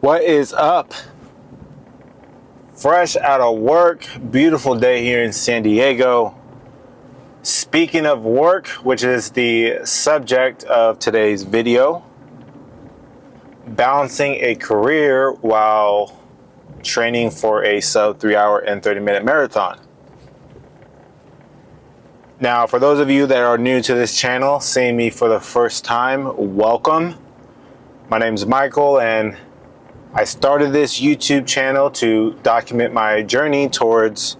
What is up? Fresh out of work, beautiful day here in San Diego. Speaking of work, which is the subject of today's video, balancing a career while training for a sub 3 hour and 30-minute marathon. Now, for those of you that are new to this channel, seeing me for the first time, welcome. My name is Michael, and I started this YouTube channel to document my journey towards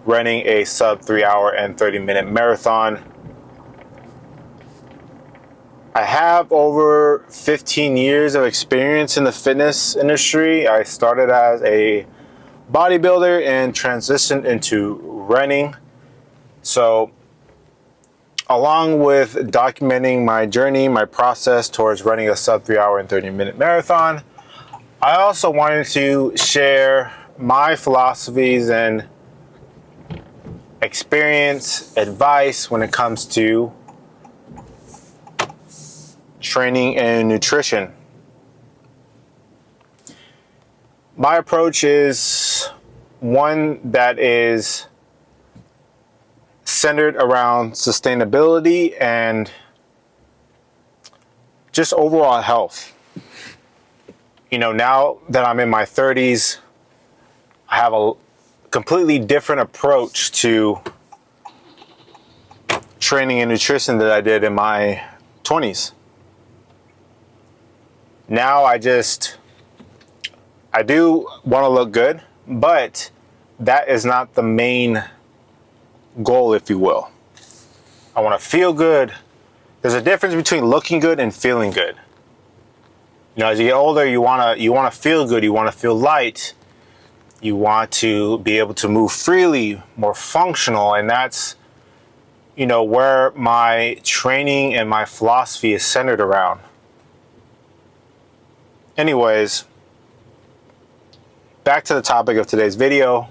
running a sub 3 hour and 30-minute marathon. I have over 15 years of experience in the fitness industry. I started as a bodybuilder and transitioned into running. So, along with documenting my journey, my process towards running a sub 3 hour and 30-minute marathon, I also wanted to share my philosophies and experience, advice when it comes to training and nutrition. My approach is one that is centered around sustainability and just overall health. You know, now that I'm in my 30s, I have a completely different approach to training and nutrition that I did in my 20s. Now I do want to look good, but that is not the main goal, if you will. I want to feel good. There's a difference between looking good and feeling good. You know, as you get older, you want to feel good, you want to feel light. You want to be able to move freely, more functional, and that's, you know, where my training and my philosophy is centered around. Anyways, back to the topic of today's video,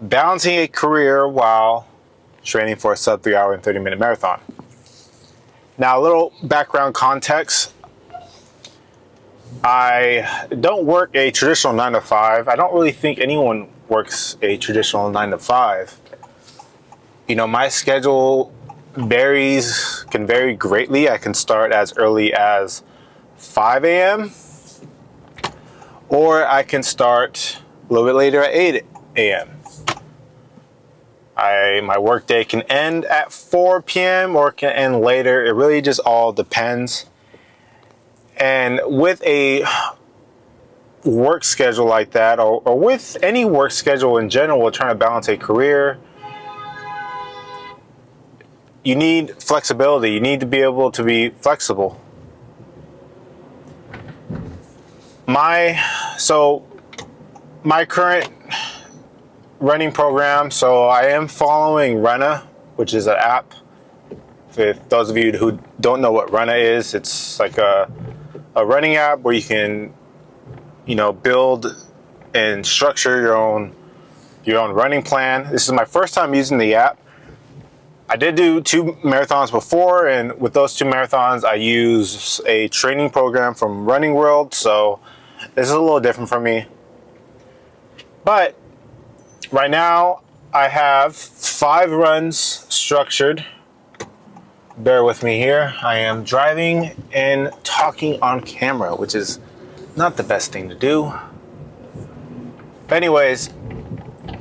balancing a career while training for a sub 3 hour and 30-minute marathon. Now, a little background context. I don't work a traditional 9 to 5. I don't really think anyone works a traditional 9 to 5. You know, my schedule can vary greatly. I can start as early as 5 a.m. or I can start a little bit later at 8 a.m. My work day can end at 4 p.m. or it can end later. It really just all depends. And with a work schedule like that, or with any work schedule in general, we're trying to balance a career, you need flexibility. You need to be able to be flexible. My current running program, so I am following Runna, which is an app. If those of you who don't know what Runna is, it's like a running app where you can, you know, build and structure your own running plan. This is my first time using the app. I did do 2 marathons before, and with those 2 marathons, I use a training program from Running World, so this is a little different for me. But right now, I have 5 runs structured. Bear with me here. I am driving and talking on camera, which is not the best thing to do. But anyways,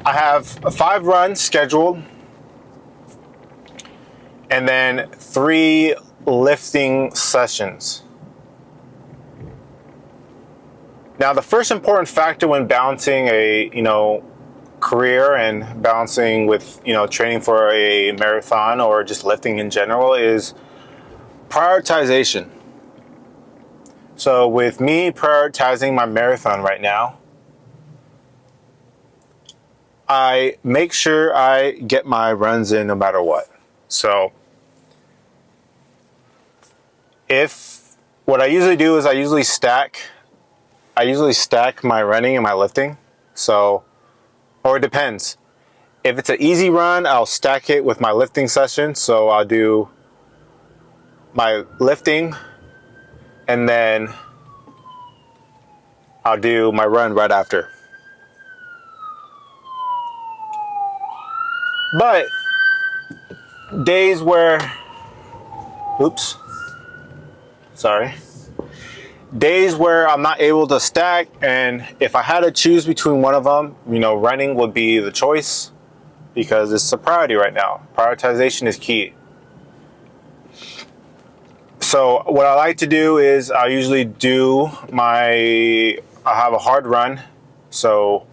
I have 5 runs scheduled and then 3 lifting sessions. Now, the first important factor when balancing a, career and balancing with, training for a marathon or just lifting in general is prioritization. So with me prioritizing my marathon right now, I make sure I get my runs in no matter what. So what I usually do is I usually stack my running and my lifting. So, or it depends. If it's an easy run, I'll stack it with my lifting session. So I'll do my lifting and then I'll do my run right after. But days where, oops, sorry. Days where I'm not able to stack, and if I had to choose between one of them, running would be the choice because it's a priority right now. Prioritization is key. So what I like to do is I usually I have a hard run. So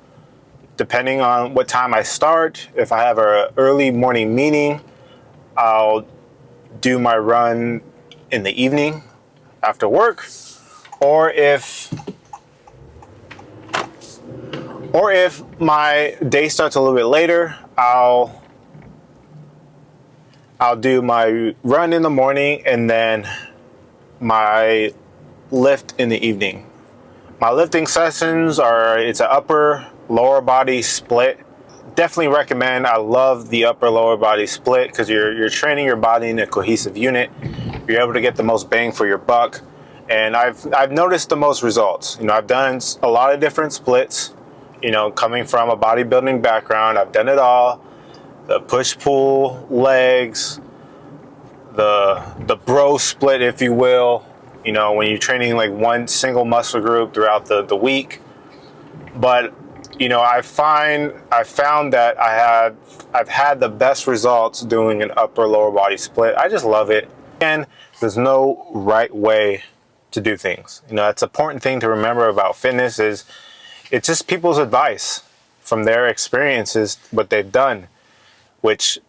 depending on what time I start, if I have an early morning meeting, I'll do my run in the evening after work. Or if my day starts a little bit later, I'll do my run in the morning and then my lift in the evening. My lifting sessions it's an upper lower body split. Definitely recommend. I love the upper lower body split because you're training your body in a cohesive unit. You're able to get the most bang for your buck. And I've noticed the most results. I've done a lot of different splits. Coming from a bodybuilding background, I've done it all. The push-pull legs, the bro split, if you will. When you're training like one single muscle group throughout the week. But I found that I've had the best results doing an upper lower body split. I just love it. And there's no right way to do things. That's an important thing to remember about fitness is it's just people's advice from their experiences, what they've done, which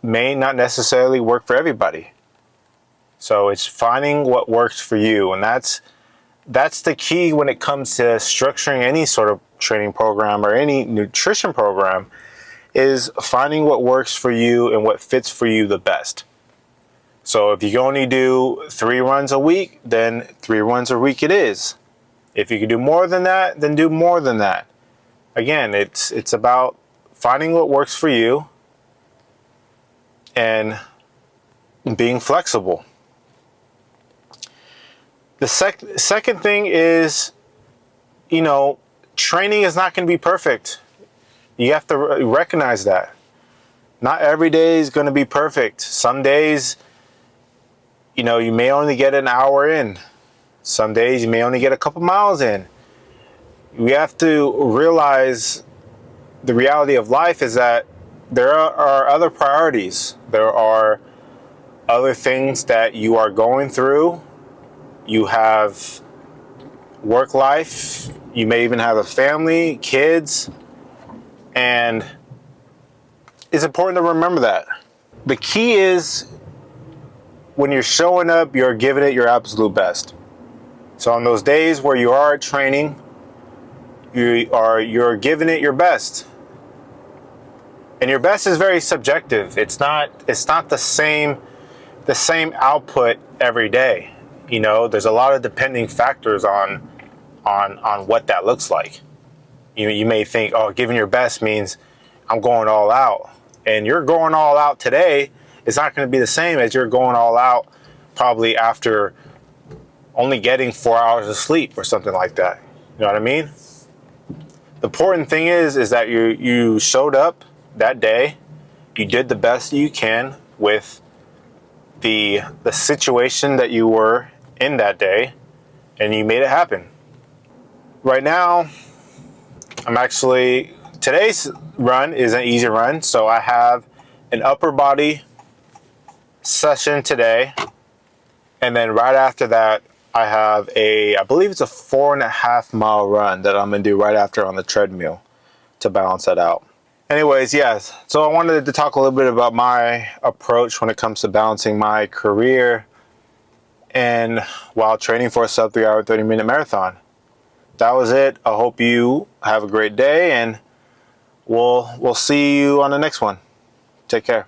may not necessarily work for everybody. So it's finding what works for you. And that's the key when it comes to structuring any sort of training program or any nutrition program, is finding what works for you and what fits for you the best. So if you can only do 3 runs a week, then 3 runs a week it is. If you can do more than that, then do more than that. Again, it's about finding what works for you and being flexible. The second thing is, training is not going to be perfect. You have to recognize that. Not every day is going to be perfect. Some days, you may only get an hour in. Some days you may only get a couple miles in. We have to realize the reality of life is that there are other priorities. There are other things that you are going through. You have work life. You may even have a family, kids. And it's important to remember that. The key is when you're showing up, you're giving it your absolute best. So on those days where you are training, you're giving it your best. And your best is very subjective. It's not the same output every day. There's a lot of depending factors on what that looks like. You may think, oh, giving your best means I'm going all out. And you're going all out today. It's not going to be the same as you're going all out probably after only getting 4 hours of sleep or something like that. You know what I mean? The important thing is that you showed up that day. You did the best you can with the situation that you were in that day, and you made it happen. Right now, today's run is an easy run, so I have an upper body session today, and then right after that, I have I believe it's a 4.5 mile run that I'm gonna do right after on the treadmill to balance that out. Anyways, yes, so I wanted to talk a little bit about my approach when it comes to balancing my career and while training for a sub 3 hour 30-minute marathon. That was it. I hope you have a great day, and we'll see you on the next one. Take care.